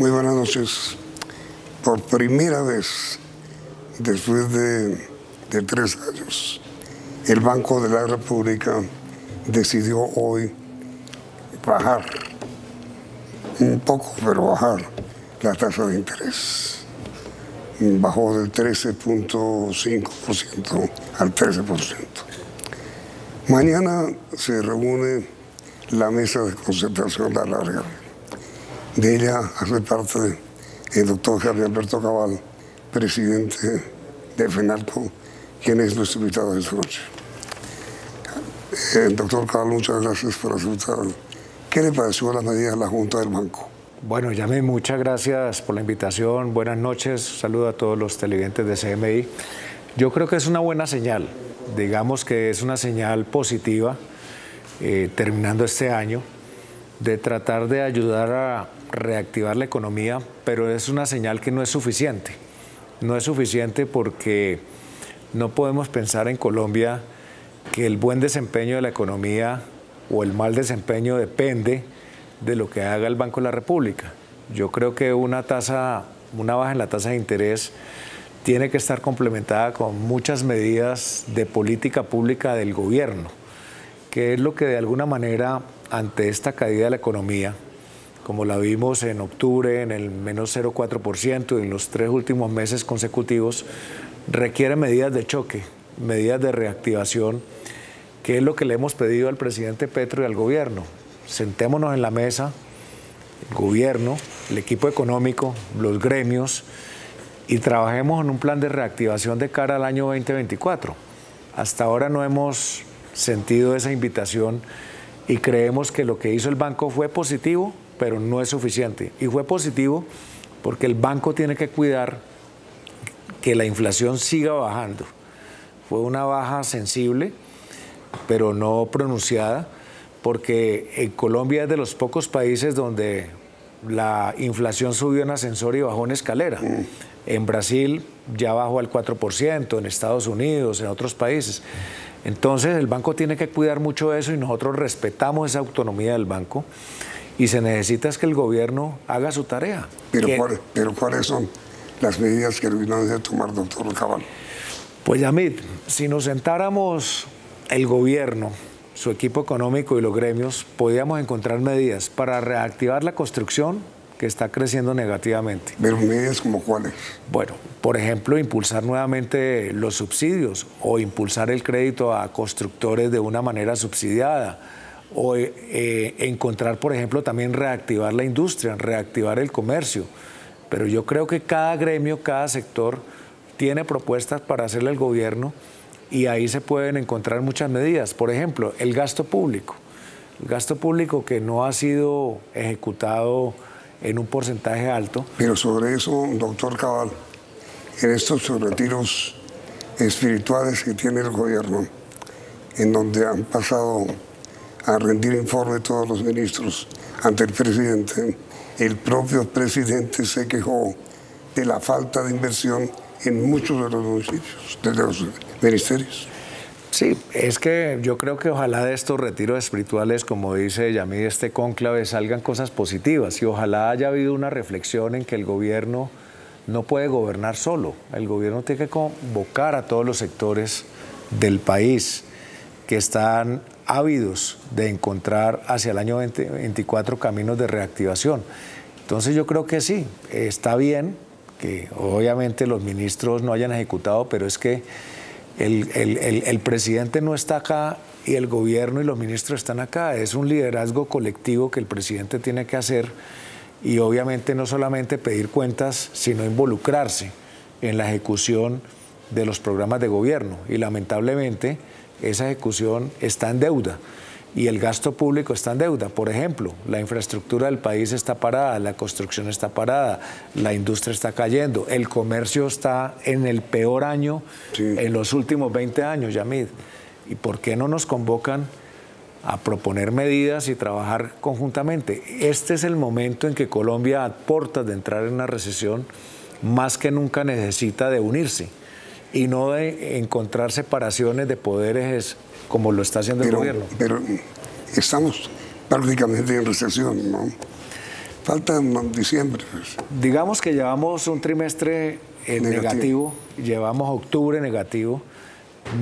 Muy buenas noches. Por primera vez, después de 3 años, el Banco de la República decidió hoy bajar, un poco, pero bajar la tasa de interés. Bajó del 13.5% al 13%. Mañana se reúne la mesa de concertación salarial. De ella hace parte el doctor Javier Alberto Cabal, presidente de FENALCO, quien es nuestro invitado de esta noche. Doctor Cabal, muchas gracias por aceptar. ¿Qué le pareció las medidas de la Junta del Banco? Bueno, Yamid, muchas gracias por la invitación. Buenas noches. Saludo a todos los televidentes de CMI. Yo creo que es una buena señal. Digamos que es una señal positiva, terminando este año, de tratar de ayudar a reactivar la economía, pero es una señal que no es suficiente. No es suficiente porque no podemos pensar en Colombia que el buen desempeño de la economía o el mal desempeño depende de lo que haga el Banco de la República. Yo creo que una baja en la tasa de interés tiene que estar complementada con muchas medidas de política pública del gobierno, que es lo que de alguna manera, ante esta caída de la economía, como la vimos en octubre en el menos 0,4% y en los 3 últimos meses consecutivos, requiere medidas de choque, medidas de reactivación, que es lo que le hemos pedido al presidente Petro y al gobierno. Sentémonos en la mesa, el gobierno, el equipo económico, los gremios, y trabajemos en un plan de reactivación de cara al año 2024. Hasta ahora no hemos sentido esa invitación y creemos que lo que hizo el banco fue positivo, pero no es suficiente. Y fue positivo porque el banco tiene que cuidar que la inflación siga bajando. Fue una baja sensible, pero no pronunciada, porque en Colombia es de los pocos países donde la inflación subió en ascensor y bajó en escalera. En Brasil ya bajó al 4%, en Estados Unidos, en otros países. Entonces el banco tiene que cuidar mucho eso y nosotros respetamos esa autonomía del banco y se necesita es que el gobierno haga su tarea. Pero ¿cuáles son las medidas que vino a tomar, doctor Cabal? Pues Yamid, si nos sentáramos el gobierno, su equipo económico y los gremios, podíamos encontrar medidas para reactivar la construcción que está creciendo negativamente. ¿Pero medidas como cuáles? Bueno, por ejemplo, impulsar nuevamente los subsidios o impulsar el crédito a constructores de una manera subsidiada o encontrar, por ejemplo, también reactivar la industria, reactivar el comercio. Pero yo creo que cada gremio, cada sector tiene propuestas para hacerle al gobierno y ahí se pueden encontrar muchas medidas. Por ejemplo, el gasto público. El gasto público que no ha sido ejecutado en un porcentaje alto. Pero sobre eso, doctor Cabal, en estos retiros espirituales que tiene el gobierno, en donde han pasado a rendir informe todos los ministros ante el presidente, el propio presidente se quejó de la falta de inversión en muchos de los municipios, de los ministerios. Sí, es que yo creo que ojalá de estos retiros espirituales, como dice Yamid, este cónclave, salgan cosas positivas y ojalá haya habido una reflexión en que el gobierno no puede gobernar solo. El gobierno tiene que convocar a todos los sectores del país que están ávidos de encontrar hacia el año 2024 caminos de reactivación. Entonces yo creo que sí, está bien que obviamente los ministros no hayan ejecutado, pero es que el presidente no está acá y el gobierno y los ministros están acá. Es un liderazgo colectivo que el presidente tiene que hacer y obviamente no solamente pedir cuentas, sino involucrarse en la ejecución de los programas de gobierno. Y lamentablemente esa ejecución está en deuda y el gasto público está en deuda. Por ejemplo, la infraestructura del país está parada, la construcción está parada, la industria está cayendo, el comercio está en el peor año en los últimos 20 años, Yamid. ¿Y por qué no nos convocan a proponer medidas y trabajar conjuntamente? Este es el momento en que Colombia, a puertas de entrar en una recesión, más que nunca necesita de unirse y no de encontrar separaciones de poderes como lo está haciendo el gobierno. Pero estamos prácticamente en recesión, ¿no? Falta diciembre. Pues. Digamos que llevamos un trimestre negativo, llevamos octubre negativo,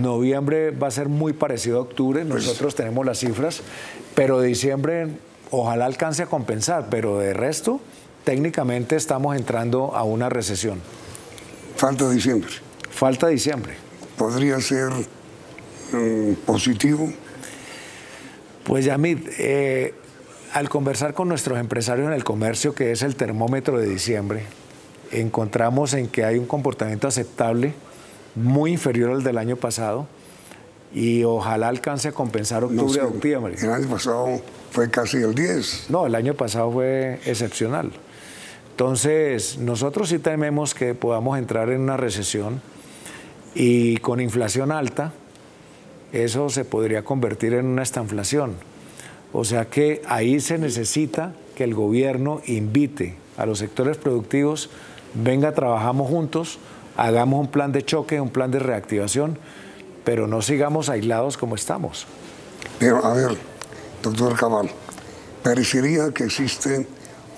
noviembre va a ser muy parecido a octubre, nosotros tenemos las cifras, pero diciembre ojalá alcance a compensar, pero de resto, técnicamente estamos entrando a una recesión. Falta diciembre. Falta diciembre. ¿Podría ser positivo? Pues Yamid, al conversar con nuestros empresarios en el comercio, que es el termómetro de diciembre, encontramos en que hay un comportamiento aceptable, muy inferior al del año pasado, y ojalá alcance a compensar octubre a octubre. El año pasado fue casi el 10. No, el año pasado fue excepcional. Entonces, nosotros sí tememos que podamos entrar en una recesión y con inflación alta, eso se podría convertir en una estanflación. O sea que ahí se necesita que el gobierno invite a los sectores productivos, venga, trabajamos juntos, hagamos un plan de choque, un plan de reactivación, pero no sigamos aislados como estamos. Pero, a ver, doctor Cabal, parecería que existe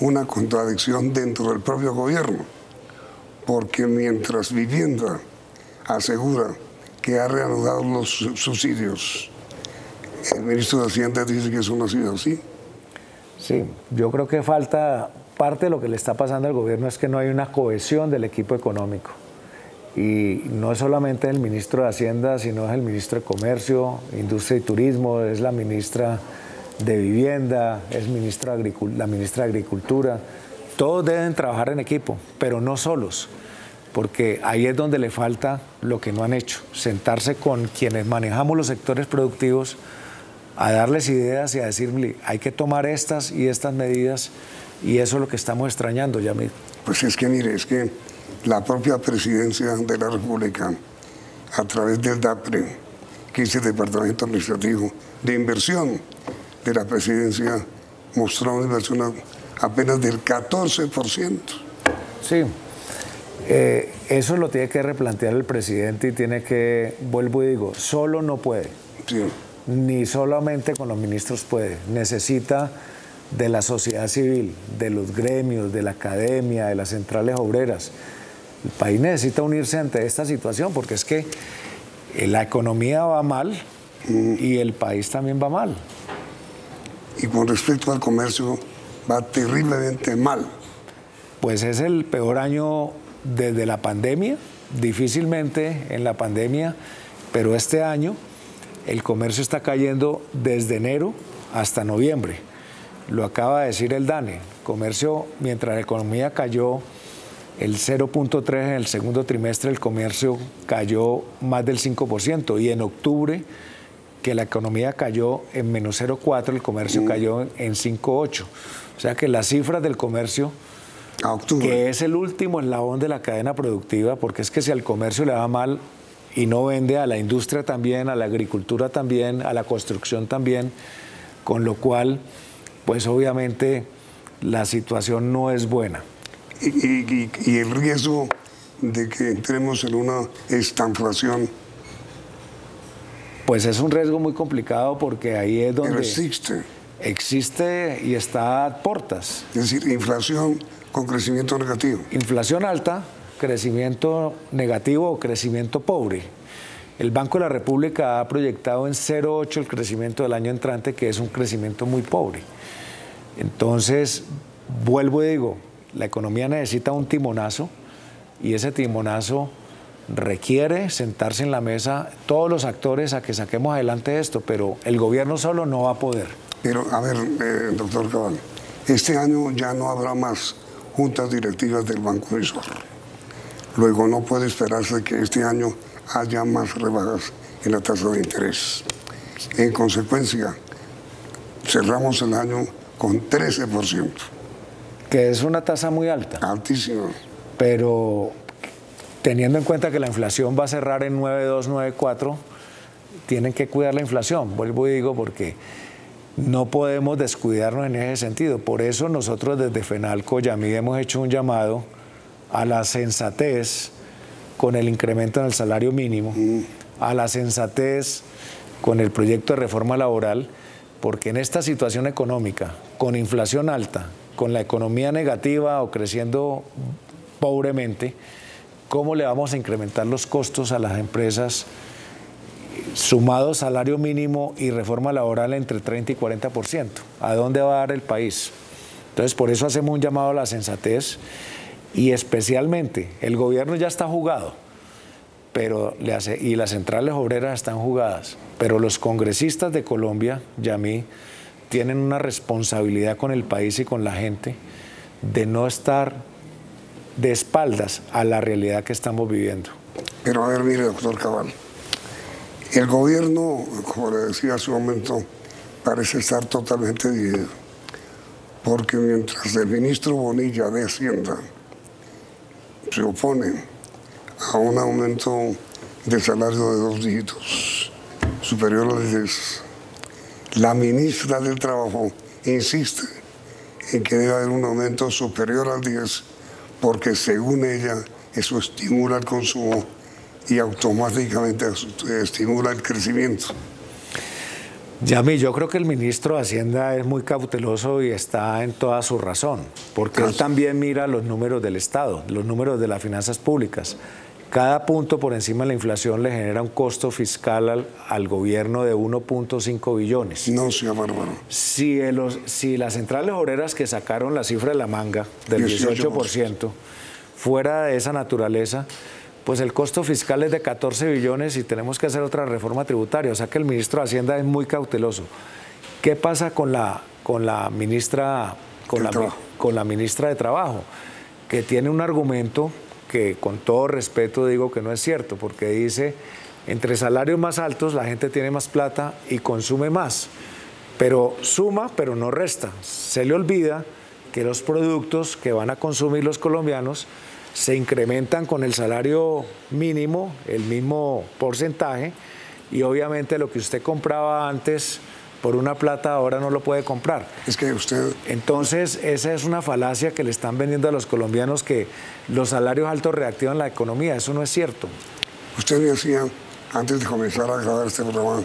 una contradicción dentro del propio gobierno, porque mientras Vivienda asegura que ha reanudado los subsidios, el ministro de Hacienda dice que eso no ha sido así. Sí, yo creo que falta, parte de lo que le está pasando al gobierno es que no hay una cohesión del equipo económico. Y no es solamente el ministro de Hacienda, sino es el ministro de Comercio, Industria y Turismo, es la ministra de Vivienda, es la ministra de Agricultura. Todos deben trabajar en equipo, pero no solos, porque ahí es donde le falta lo que no han hecho, sentarse con quienes manejamos los sectores productivos, a darles ideas y a decirle, hay que tomar estas y estas medidas, y eso es lo que estamos extrañando, Yamid. Pues es que mire, es que la propia presidencia de la República, a través del DAPRE, que es el Departamento Administrativo de Inversión de la presidencia, mostró una inversión apenas del 14%. Sí, eso lo tiene que replantear el presidente y tiene que, vuelvo y digo, solo no puede. Sí. Ni solamente con los ministros puede. Necesita de la sociedad civil, de los gremios, de la academia, de las centrales obreras. El país necesita unirse ante esta situación porque es que la economía va mal y el país también va mal. Y con respecto al comercio, va terriblemente mal. Pues es el peor año desde la pandemia, difícilmente en la pandemia, pero este año el comercio está cayendo desde enero hasta noviembre. Lo acaba de decir el DANE. Comercio, mientras la economía cayó el 0.3 en el segundo trimestre, el comercio cayó más del 5%. Y en octubre, que la economía cayó en menos 0.4, el comercio cayó en 5.8. O sea que las cifras del comercio, que es el último eslabón de la cadena productiva, porque es que si al comercio le va mal y no vende, a la industria también, a la agricultura también, a la construcción también, con lo cual, pues obviamente la situación no es buena. Y el riesgo de que entremos en una estanflación. Pues es un riesgo muy complicado porque ahí es donde... Pero existe. Existe y está a portas. Es decir, inflación con crecimiento negativo. Inflación alta, crecimiento negativo o crecimiento pobre. El Banco de la República ha proyectado en 0.8 el crecimiento del año entrante, que es un crecimiento muy pobre. Entonces, vuelvo y digo, la economía necesita un timonazo y ese timonazo requiere sentarse en la mesa todos los actores a que saquemos adelante esto, pero el gobierno solo no va a poder. Pero, a ver, doctor Cabal, este año ya no habrá más juntas directivas del Banco Emisor. Luego no puede esperarse que este año haya más rebajas en la tasa de interés. En consecuencia, cerramos el año con 13%. Que es una tasa muy alta. Altísima. Pero teniendo en cuenta que la inflación va a cerrar en 9.2, 9.4, tienen que cuidar la inflación. Vuelvo y digo porque no podemos descuidarnos en ese sentido. Por eso nosotros desde FENALCO, Yamid, hemos hecho un llamado a la sensatez con el incremento en el salario mínimo, a la sensatez con el proyecto de reforma laboral, porque en esta situación económica, con inflación alta, con la economía negativa o creciendo pobremente, ¿cómo le vamos a incrementar los costos a las empresas sumados salario mínimo y reforma laboral entre 30 y 40%? ¿A dónde va a dar el país? Entonces, por eso hacemos un llamado a la sensatez y especialmente el gobierno ya está jugado, y las centrales obreras están jugadas, pero los congresistas de Colombia, Yamí, tienen una responsabilidad con el país y con la gente de no estar de espaldas a la realidad que estamos viviendo. Pero a ver, mire, doctor Cabal, el gobierno, como le decía hace un momento, parece estar totalmente dividido, porque mientras el ministro Bonilla de Hacienda se opone a un aumento de salario de 2 dígitos, superior a 10, la ministra del Trabajo insiste en que debe haber un aumento superior al 10, porque según ella eso estimula el consumo y automáticamente estimula el crecimiento. Yamí, yo creo que el ministro de Hacienda es muy cauteloso y está en toda su razón, porque él también mira los números del Estado, los números de las finanzas públicas. Cada punto por encima de la inflación le genera un costo fiscal al gobierno de 1.5 billones. No sea bárbaro. Si las centrales obreras que sacaron la cifra de la manga del 18% fuera de esa naturaleza, pues el costo fiscal es de 14 billones y tenemos que hacer otra reforma tributaria. O sea que el ministro de Hacienda es muy cauteloso. ¿Qué pasa con la ministra de Trabajo? Que tiene un argumento que con todo respeto digo que no es cierto, porque dice, entre salarios más altos la gente tiene más plata y consume más, pero suma, pero no resta. Se le olvida que los productos que van a consumir los colombianos se incrementan con el salario mínimo, el mismo porcentaje, y obviamente lo que usted compraba antes por una plata ahora no lo puede comprar. Es que usted... Entonces, esa es una falacia que le están vendiendo a los colombianos, que los salarios altos reactivan la economía. Eso no es cierto. Usted me decía, antes de comenzar a grabar este programa,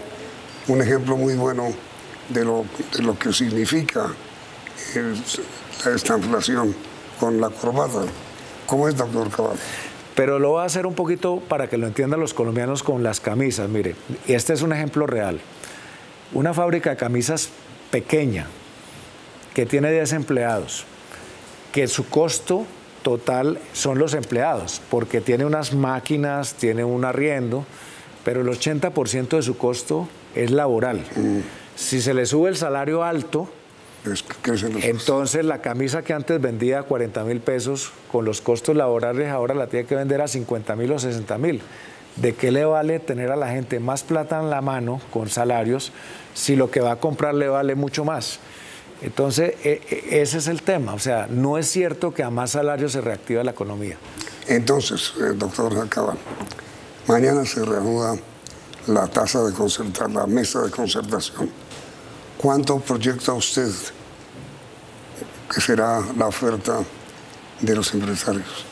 un ejemplo muy bueno de lo que significa esta inflación con la corbata. ¿Cómo es, doctor Cabal? Pero lo voy a hacer un poquito para que lo entiendan los colombianos con las camisas. Mire, este es un ejemplo real. Una fábrica de camisas pequeña, que tiene 10 empleados, que su costo total son los empleados, porque tiene unas máquinas, tiene un arriendo, pero el 80% de su costo es laboral. Si se le sube el salario alto, entonces la camisa que antes vendía a 40.000 pesos, con los costos laborales ahora la tiene que vender a 50.000 o 60.000. ¿De qué le vale tener a la gente más plata en la mano con salarios si lo que va a comprar le vale mucho más? Entonces, ese es el tema. O sea, no es cierto que a más salarios se reactiva la economía. Entonces, doctor Cabal, mañana se reanuda la la mesa de concertación. ¿Cuánto proyecta usted que será la oferta de los empresarios?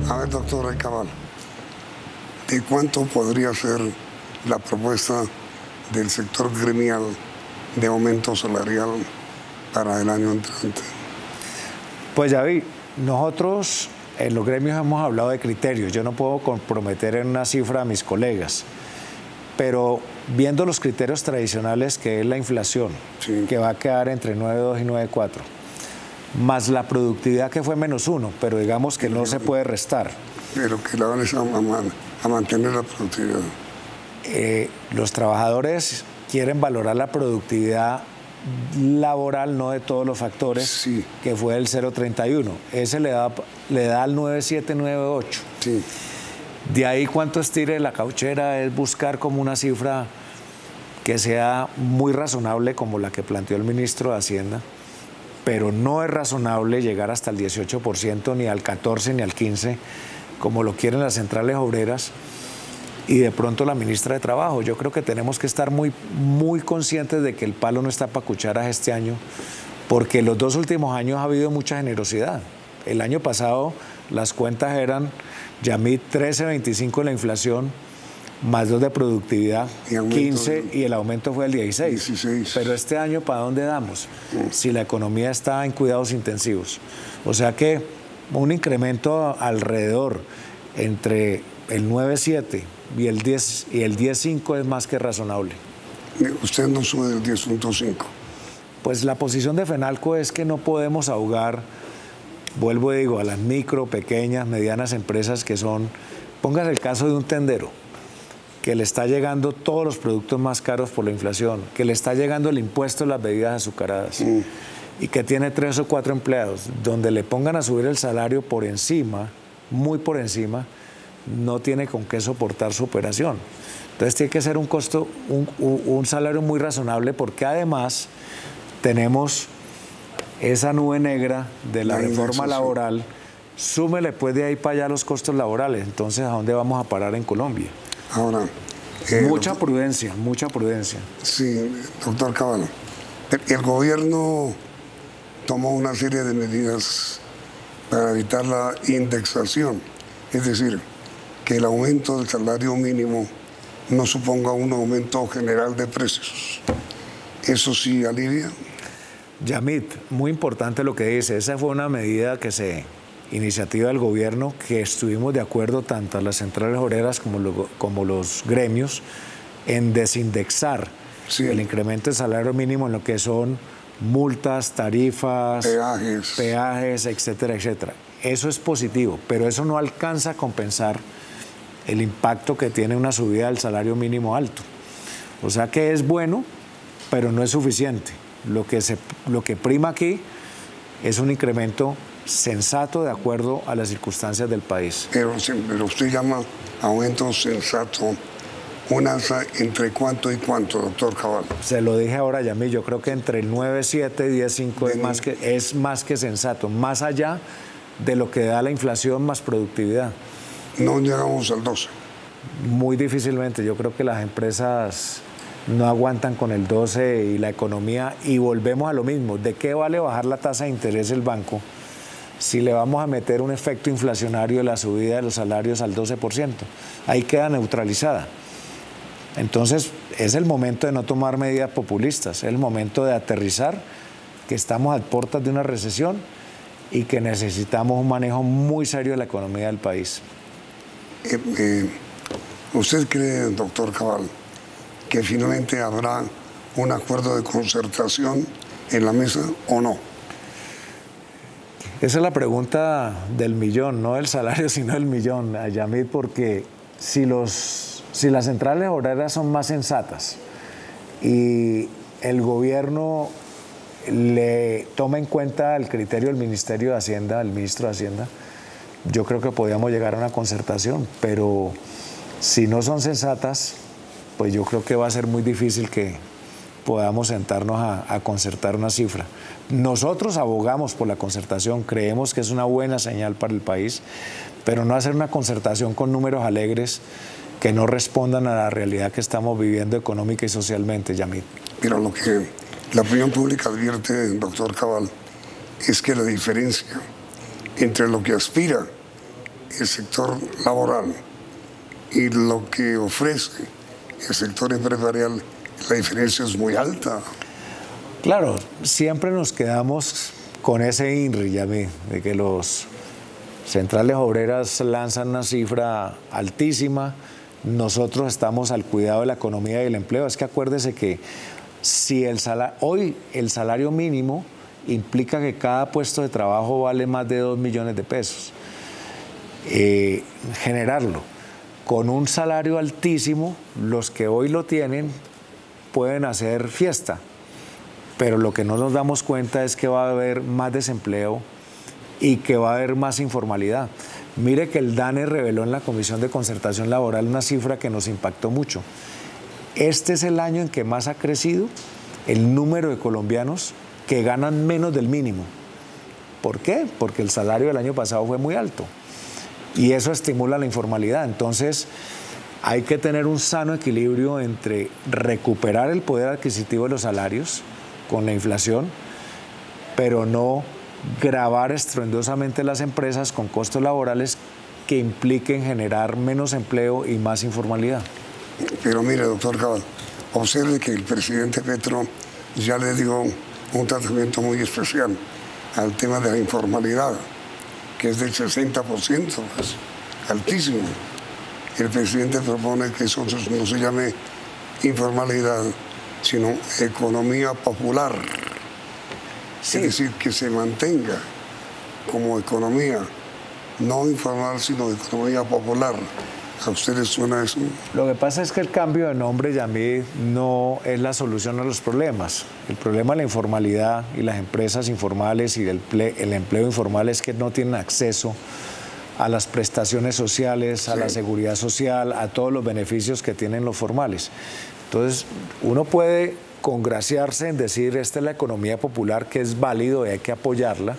A ver, doctor Cabal, ¿de cuánto podría ser la propuesta del sector gremial de aumento salarial para el año entrante? Pues ya vi, nosotros en los gremios hemos hablado de criterios. Yo no puedo comprometer en una cifra a mis colegas, pero viendo los criterios tradicionales, que es la inflación, sí, que va a quedar entre 9.2 y 9.4, más la productividad que fue -1, pero digamos que no se puede restar. Pero que la van a mantener la productividad. Los trabajadores quieren valorar la productividad laboral, no de todos los factores, sí, que fue el 0.31. Ese le da al 9.7, 9.8. Sí. De ahí cuánto estire la cauchera es buscar como una cifra que sea muy razonable, como la que planteó el ministro de Hacienda, pero no es razonable llegar hasta el 18%, ni al 14%, ni al 15%, como lo quieren las centrales obreras y de pronto la ministra de Trabajo. Yo creo que tenemos que estar muy, muy conscientes de que el palo no está para cucharas este año, porque los 2 últimos años ha habido mucha generosidad. El año pasado las cuentas eran Yamit, 13.25 la inflación, más 2 de productividad, 15, y el aumento fue el 16. Pero este año, ¿para dónde damos? Si la economía está en cuidados intensivos. O sea que un incremento alrededor entre el 9.7 y el 10.5 es más que razonable. Usted no sube del 10.5. Pues la posición de FENALCO es que no podemos ahogar, vuelvo y digo, a las micro, pequeñas, medianas empresas que son, póngase el caso de un tendero, que le está llegando todos los productos más caros por la inflación, que le está llegando el impuesto de las bebidas azucaradas y que tiene 3 o 4 empleados, donde le pongan a subir el salario por encima, muy por encima, no tiene con qué soportar su operación. Entonces tiene que ser un costo, un salario muy razonable, porque además tenemos esa nube negra de la reforma laboral. Súmele pues de ahí para allá los costos laborales. Entonces, ¿a dónde vamos a parar en Colombia? Ahora, mucha prudencia, mucha prudencia. Sí, doctor Cabal. El gobierno tomó una serie de medidas para evitar la indexación, es decir, que el aumento del salario mínimo no suponga un aumento general de precios. ¿Eso sí alivia? Yamit, muy importante lo que dice. Esa fue una medida iniciativa del gobierno, que estuvimos de acuerdo tanto las centrales obreras como los gremios en desindexar el incremento del salario mínimo en lo que son multas, tarifas, peajes, etcétera, etcétera. Eso es positivo, pero eso no alcanza a compensar el impacto que tiene una subida del salario mínimo alto. O sea que es bueno, pero no es suficiente. Lo que prima aquí es un incremento sensato de acuerdo a las circunstancias del país. Pero usted llama aumento sensato, ¿un alza entre cuánto y cuánto, doctor Cabal? Se lo dije ahora, Yamil, yo creo que entre el 9.7 y 10.5 es más que sensato, más allá de lo que da la inflación más productividad. No llegamos al 12. Muy difícilmente. Yo creo que las empresas no aguantan con el 12 y la economía, y volvemos a lo mismo. ¿De qué vale bajar la tasa de interés del banco si le vamos a meter un efecto inflacionario de la subida de los salarios al 12%? Ahí queda neutralizada. Entonces, es el momento de no tomar medidas populistas, es el momento de aterrizar, que estamos a puertas de una recesión y que necesitamos un manejo muy serio de la economía del país. ¿Usted cree, doctor Cabal, que finalmente habrá un acuerdo de concertación en la mesa o no? Esa es la pregunta del millón, no del salario, sino del millón, Yamid, porque si las centrales obreras son más sensatas y el gobierno le toma en cuenta el criterio del Ministerio de Hacienda, el ministro de Hacienda, yo creo que podríamos llegar a una concertación, pero si no son sensatas, pues yo creo que va a ser muy difícil que podamos sentarnos a concertar una cifra. Nosotros abogamos por la concertación, creemos que es una buena señal para el país, pero no hacer una concertación con números alegres que no respondan a la realidad que estamos viviendo económica y socialmente, Yamil. Mira, lo que la opinión pública advierte, doctor Cabal, es que la diferencia entre lo que aspira el sector laboral y lo que ofrece el sector empresarial, la diferencia es muy alta. Claro, siempre nos quedamos con ese INRI, Yamil, de que los centrales obreras lanzan una cifra altísima, nosotros estamos al cuidado de la economía y el empleo. Es que acuérdese que si hoy el salario mínimo implica que cada puesto de trabajo vale más de 2 millones de pesos. Generarlo con un salario altísimo, los que hoy lo tienen pueden hacer fiesta, pero lo que no nos damos cuenta es que va a haber más desempleo y que va a haber más informalidad. Mire que el DANE reveló en la Comisión de Concertación Laboral una cifra que nos impactó mucho. Este es el año en que más ha crecido el número de colombianos que ganan menos del mínimo. ¿Por qué? Porque el salario del año pasado fue muy alto y eso estimula la informalidad. Entonces, hay que tener un sano equilibrio entre recuperar el poder adquisitivo de los salarios con la inflación, pero no gravar estruendosamente las empresas con costos laborales que impliquen generar menos empleo y más informalidad. Pero mire, doctor Cabal, observe que el presidente Petro ya le dio un tratamiento muy especial al tema de la informalidad, que es del 60%, pues, altísimo. El presidente propone que eso no se llame informalidad, sino economía popular. Sí. Es decir, que se mantenga como economía, no informal, sino economía popular. ¿A ustedes suena eso? Lo que pasa es que el cambio de nombre, Yamid, no es la solución a los problemas. El problema de la informalidad y las empresas informales y el empleo informal es que no tienen acceso a las prestaciones sociales, a la seguridad social, a todos los beneficios que tienen los formales. Entonces, uno puede congraciarse en decir, esta es la economía popular, que es válido y hay que apoyarla,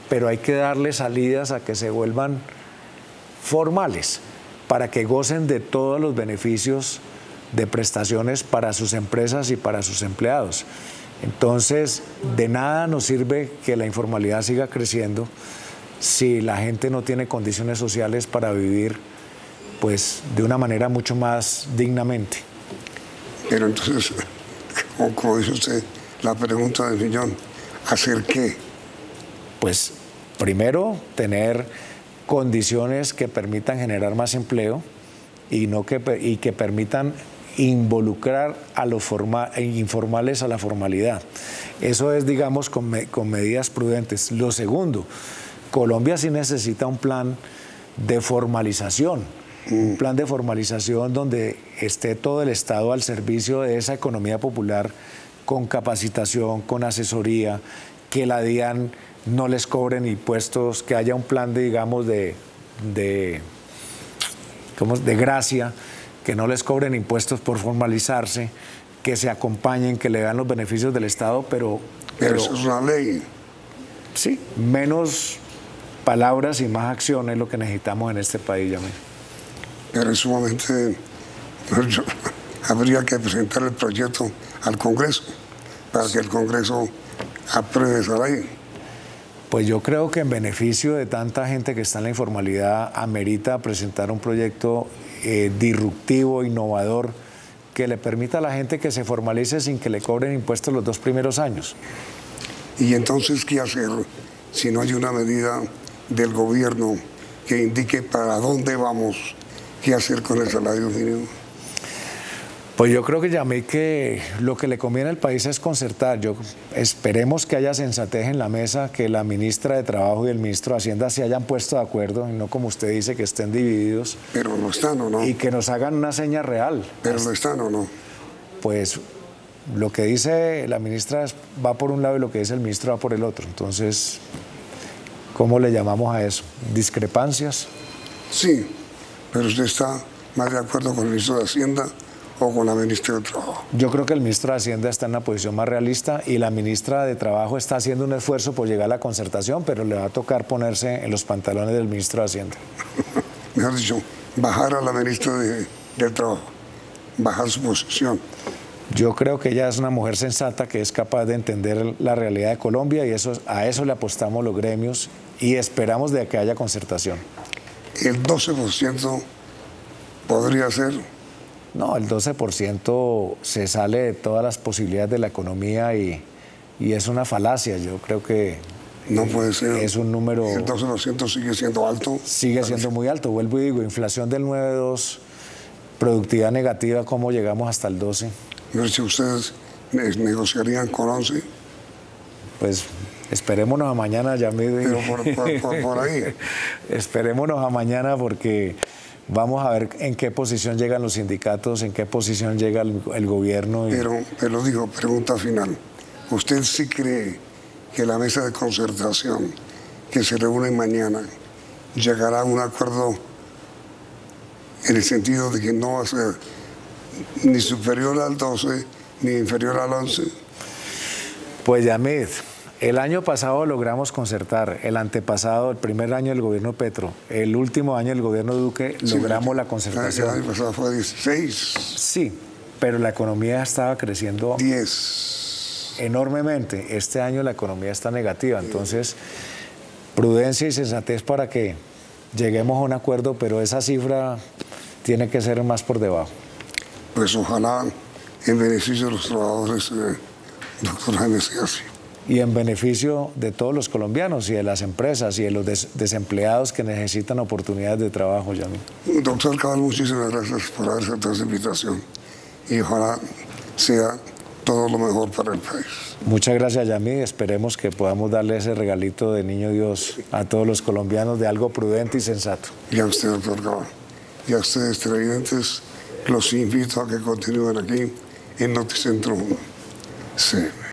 pero hay que darle salidas a que se vuelvan formales, para que gocen de todos los beneficios de prestaciones para sus empresas y para sus empleados. Entonces, de nada nos sirve que la informalidad siga creciendo si la gente no tiene condiciones sociales para vivir, pues, de una manera mucho más dignamente. Pero entonces, como dice usted, la pregunta del millón, ¿hacer qué? Pues, primero, tener condiciones que permitan generar más empleo y que permitan involucrar a los informales a la formalidad. Eso es, digamos, con medidas prudentes. Lo segundo, Colombia sí necesita un plan de formalización, un plan de formalización donde esté todo el Estado al servicio de esa economía popular, con capacitación, con asesoría, que la DIAN no les cobren impuestos, que haya un plan de, digamos, de gracia, que no les cobren impuestos por formalizarse, que se acompañen, que le dan los beneficios del Estado, pero eso es una ley. Sí, menos palabras y más acción es lo que necesitamos en este país, Yamid. Pero es sumamente... habría que presentar el proyecto al Congreso para que el Congreso apruebe esa ley. Pues yo creo que en beneficio de tanta gente que está en la informalidad, amerita presentar un proyecto disruptivo, innovador, que le permita a la gente que se formalice sin que le cobren impuestos los 2 primeros años. ¿Y entonces qué hacer si no hay una medida del gobierno que indique para dónde vamos, qué hacer con el salario mínimo? Pues yo creo que Yamid, que lo que le conviene al país es concertar. Esperemos que haya sensatez en la mesa, que la ministra de Trabajo y el ministro de Hacienda se hayan puesto de acuerdo, y no como usted dice, que estén divididos. Pero no están, ¿o no? Y que nos hagan una seña real. Pero no están, ¿o no? Pues lo que dice la ministra va por un lado y lo que dice el ministro va por el otro. Entonces, ¿cómo le llamamos a eso? ¿Discrepancias? Sí, pero usted está más de acuerdo con el ministro de Hacienda o con la ministra de Trabajo. Yo creo que el ministro de Hacienda está en una posición más realista y la ministra de Trabajo está haciendo un esfuerzo por llegar a la concertación, pero le va a tocar ponerse en los pantalones del ministro de Hacienda. Mejor dicho, bajar a la ministra del Trabajo, bajar su posición. Yo creo que ella es una mujer sensata que es capaz de entender la realidad de Colombia y a eso le apostamos los gremios y esperamos de que haya concertación. ¿El 12% podría ser? No, el 12% se sale de todas las posibilidades de la economía y es una falacia. Yo creo que no puede ser. Es un número... El 12% sigue siendo alto. Sigue siendo muy alto. Vuelvo y digo, inflación del 9,2, productividad negativa, ¿cómo llegamos hasta el 12? No sé si ustedes negociarían con 11. Pues esperémonos a mañana, Yamid. Pero por ahí. Esperémonos a mañana porque... Vamos a ver en qué posición llegan los sindicatos, en qué posición llega el gobierno. Pero digo, pregunta final. ¿Usted sí cree que la mesa de concertación que se reúne mañana llegará a un acuerdo en el sentido de que no va a ser ni superior al 12 ni inferior al 11? Pues Yamid, el año pasado logramos concertar, el antepasado, el primer año del gobierno Petro, el último año del gobierno Duque, logramos la concertación. El año pasado fue 16. Sí, pero la economía estaba creciendo 10. Enormemente. Este año la economía está negativa, entonces prudencia y sensatez para que lleguemos a un acuerdo, pero esa cifra tiene que ser más por debajo. Pues ojalá en beneficio de los trabajadores, doctor Jaime, sea así. Y en beneficio de todos los colombianos y de las empresas y de los desempleados que necesitan oportunidades de trabajo, Yamil. Doctor Cabal, muchísimas gracias por haber aceptado esta invitación y ojalá sea todo lo mejor para el país. Muchas gracias, Yamil. Esperemos que podamos darle ese regalito de Niño Dios a todos los colombianos de algo prudente y sensato. Y a usted, doctor Cabal. Y a ustedes, televidentes, los invito a que continúen aquí en Noticentro 1. Sí.